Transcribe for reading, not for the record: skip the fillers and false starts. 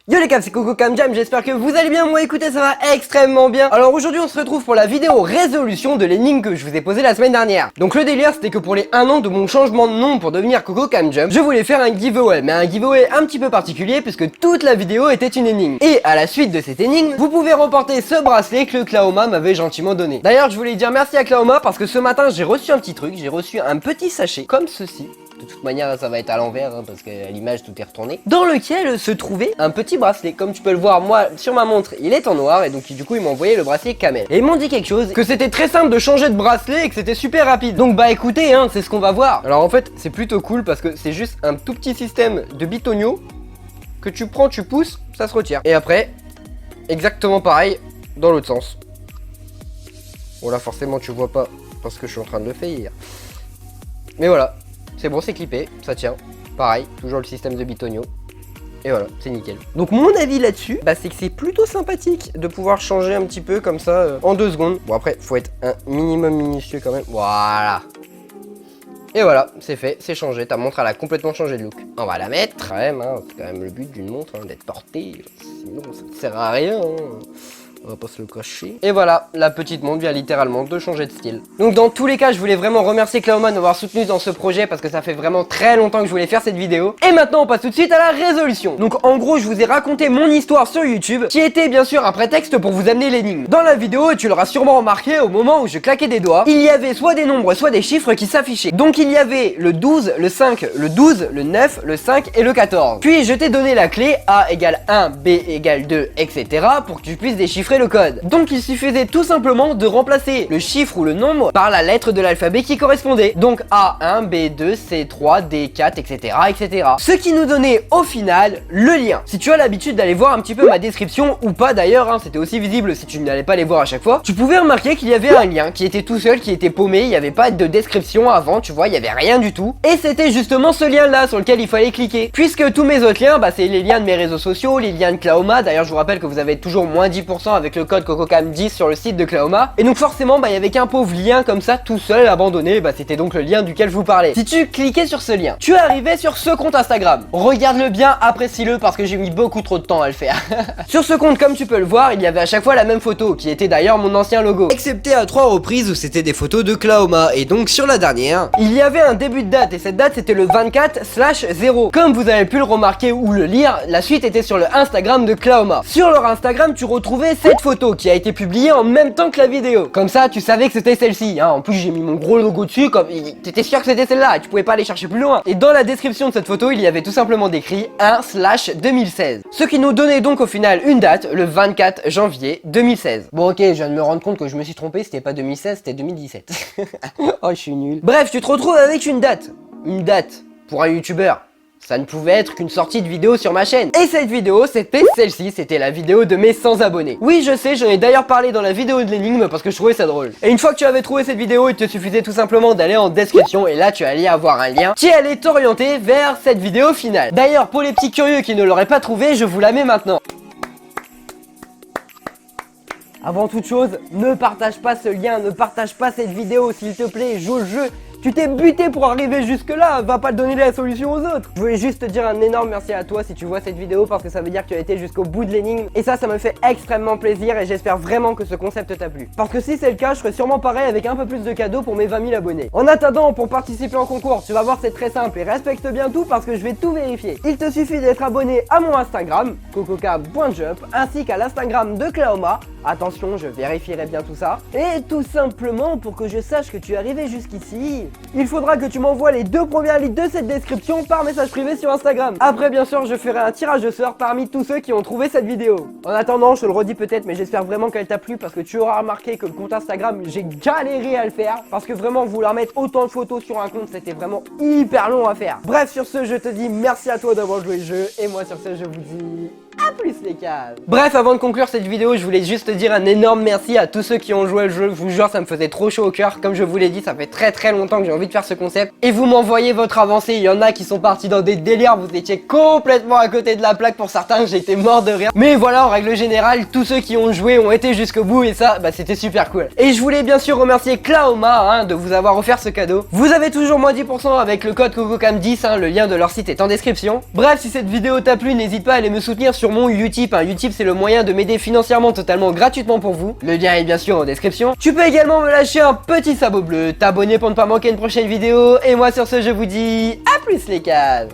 Yo les caps, c'est Coco Cam Jam, j'espère que vous allez bien. Moi écoutez, ça va extrêmement bien. Alors aujourd'hui on se retrouve pour la vidéo résolution de l'énigme que je vous ai posée la semaine dernière. Donc le délire c'était que pour les 1 an de mon changement de nom pour devenir Coco Cam Jam, je voulais faire un giveaway, mais un giveaway un petit peu particulier puisque toute la vidéo était une énigme. Et à la suite de cette énigme, vous pouvez remporter ce bracelet que le Klaoma m'avait gentiment donné. D'ailleurs je voulais dire merci à Klaoma parce que ce matin j'ai reçu un petit truc, j'ai reçu un petit sachet comme ceci. De toute manière ça va être à l'envers hein, parce qu'à l'image tout est retourné. Dans lequel se trouvait un petit bracelet. Comme tu peux le voir moi sur ma montre il est en noir et donc du coup ils m'ont envoyé le bracelet Camel. Et ils m'ont dit quelque chose, que c'était très simple de changer de bracelet et que c'était super rapide. Donc bah écoutez hein, c'est ce qu'on va voir. Alors en fait c'est plutôt cool parce que c'est juste un tout petit système de bitonio que tu prends, tu pousses, ça se retire. Et après exactement pareil dans l'autre sens. Bon là forcément tu vois pas parce que je suis en train de le faire. Mais voilà. C'est bon, c'est clippé, ça tient. Pareil, toujours le système de bitonio. Et voilà, c'est nickel. Donc mon avis là-dessus, bah, c'est que c'est plutôt sympathique de pouvoir changer un petit peu comme ça en 2 secondes. Bon après, faut être un minimum minutieux quand même. Voilà. Et voilà, c'est fait, c'est changé. Ta montre elle a complètement changé de look. On va la mettre quand même, hein. C'est quand même le but d'une montre, hein, d'être portée. Sinon ça ne sert à rien. Hein. On va pas se le cacher. Et voilà, la petite montre vient littéralement de changer de style. Donc dans tous les cas, je voulais vraiment remercier Klaoma de m'avoir soutenu dans ce projet parce que ça fait vraiment très longtemps que je voulais faire cette vidéo. Et maintenant, on passe tout de suite à la résolution. Donc en gros, je vous ai raconté mon histoire sur YouTube qui était bien sûr un prétexte pour vous amener l'énigme. Dans la vidéo, et tu l'auras sûrement remarqué, au moment où je claquais des doigts, il y avait soit des nombres, soit des chiffres qui s'affichaient. Donc il y avait le 12, le 5, le 12, le 9, le 5 et le 14. Puis je t'ai donné la clé A égale 1, B égale 2, etc. pour que tu puisses déchiffrer le code. Donc il suffisait tout simplement de remplacer le chiffre ou le nombre par la lettre de l'alphabet qui correspondait. Donc A1, B2, C3, D4, etc., etc. Ce qui nous donnait au final le lien. Si tu as l'habitude d'aller voir un petit peu ma description ou pas d'ailleurs, hein, c'était aussi visible si tu n'allais pas les voir à chaque fois, tu pouvais remarquer qu'il y avait un lien qui était tout seul, qui était paumé, il n'y avait pas de description avant, tu vois, il n'y avait rien du tout. Et c'était justement ce lien là sur lequel il fallait cliquer. Puisque tous mes autres liens, bah, c'est les liens de mes réseaux sociaux, les liens de Klaoma. D'ailleurs je vous rappelle que vous avez toujours moins 10% avec le code CocoCam10 sur le site de Klaoma. Et donc forcément bah il y avait qu'un pauvre lien comme ça tout seul abandonné, bah c'était donc le lien duquel je vous parlais. Si tu cliquais sur ce lien, tu arrivais sur ce compte Instagram. Regarde-le bien, apprécie-le parce que j'ai mis beaucoup trop de temps à le faire. Sur ce compte comme tu peux le voir, il y avait à chaque fois la même photo qui était d'ailleurs mon ancien logo. Excepté à 3 reprises où c'était des photos de Klaoma. Et donc sur la dernière, il y avait un début de date et cette date c'était le 24/0. Comme vous avez pu le remarquer ou le lire, la suite était sur le Instagram de Klaoma. Sur leur Instagram tu retrouvais cette photo qui a été publiée en même temps que la vidéo. Comme ça, tu savais que c'était celle-ci. Hein. En plus, j'ai mis mon gros logo dessus, comme t'étais sûr que c'était celle-là. Tu pouvais pas aller chercher plus loin. Et dans la description de cette photo, il y avait tout simplement décrit 1/2016. Ce qui nous donnait donc au final une date, le 24 janvier 2016. Bon, ok, je viens de me rendre compte que je me suis trompé. C'était pas 2016, c'était 2017. Oh, je suis nul. Bref, tu te retrouves avec une date. Une date pour un youtubeur. Ça ne pouvait être qu'une sortie de vidéo sur ma chaîne. Et cette vidéo, c'était celle-ci, c'était la vidéo de mes 100 abonnés. Oui, je sais, j'en ai d'ailleurs parlé dans la vidéo de l'énigme parce que je trouvais ça drôle. Et une fois que tu avais trouvé cette vidéo, il te suffisait tout simplement d'aller en description et là, tu allais avoir un lien qui allait t'orienter vers cette vidéo finale. D'ailleurs, pour les petits curieux qui ne l'auraient pas trouvé, je vous la mets maintenant. Avant toute chose, ne partage pas ce lien, ne partage pas cette vidéo, s'il te plaît, joue le jeu. Tu t'es buté pour arriver jusque là, va pas donner la solution aux autres. Je voulais juste te dire un énorme merci à toi si tu vois cette vidéo parce que ça veut dire que tu as été jusqu'au bout de l'énigme. Et ça me fait extrêmement plaisir et j'espère vraiment que ce concept t'a plu. Parce que si c'est le cas, je ferai sûrement pareil avec un peu plus de cadeaux pour mes 20 000 abonnés. En attendant, pour participer en concours, tu vas voir c'est très simple et respecte bien tout parce que je vais tout vérifier. Il te suffit d'être abonné à mon Instagram, cococa.jump, ainsi qu'à l'Instagram de Klaoma. Attention, je vérifierai bien tout ça. Et tout simplement, pour que je sache que tu es arrivé jusqu'ici, il faudra que tu m'envoies les 2 premières lignes de cette description par message privé sur Instagram. Après, bien sûr, je ferai un tirage au sort parmi tous ceux qui ont trouvé cette vidéo. En attendant, je te le redis peut-être, mais j'espère vraiment qu'elle t'a plu parce que tu auras remarqué que le compte Instagram, j'ai galéré à le faire. Parce que vraiment, vouloir mettre autant de photos sur un compte, c'était vraiment hyper long à faire. Bref, sur ce, je te dis merci à toi d'avoir joué le jeu. Et moi, sur ce, je vous dis... à plus les caves. Bref, avant de conclure cette vidéo, je voulais juste te dire un énorme merci à tous ceux qui ont joué le jeu. Je vous jure, ça me faisait trop chaud au cœur. Comme je vous l'ai dit, ça fait très longtemps que que j'ai envie de faire ce concept. Et vous m'envoyez votre avancée. Il y en a qui sont partis dans des délires, vous étiez complètement à côté de la plaque pour certains, j'étais mort de rire. Mais voilà, en règle générale, tous ceux qui ont joué ont été jusqu'au bout et ça, bah c'était super cool. Et je voulais bien sûr remercier Klaoma de vous avoir offert ce cadeau. Vous avez toujours moins 10% avec le code CocoCam10, le lien de leur site est en description. Bref, si cette vidéo t'a plu, n'hésite pas à aller me soutenir sur mon Utip. Utip, c'est le moyen de m'aider financièrement totalement gratuitement pour vous. Le lien est bien sûr en description. Tu peux également me lâcher un petit sabot bleu, t'abonner pour ne pas manquer une prochaine vidéo. Et moi sur ce, je vous dis à plus les cases.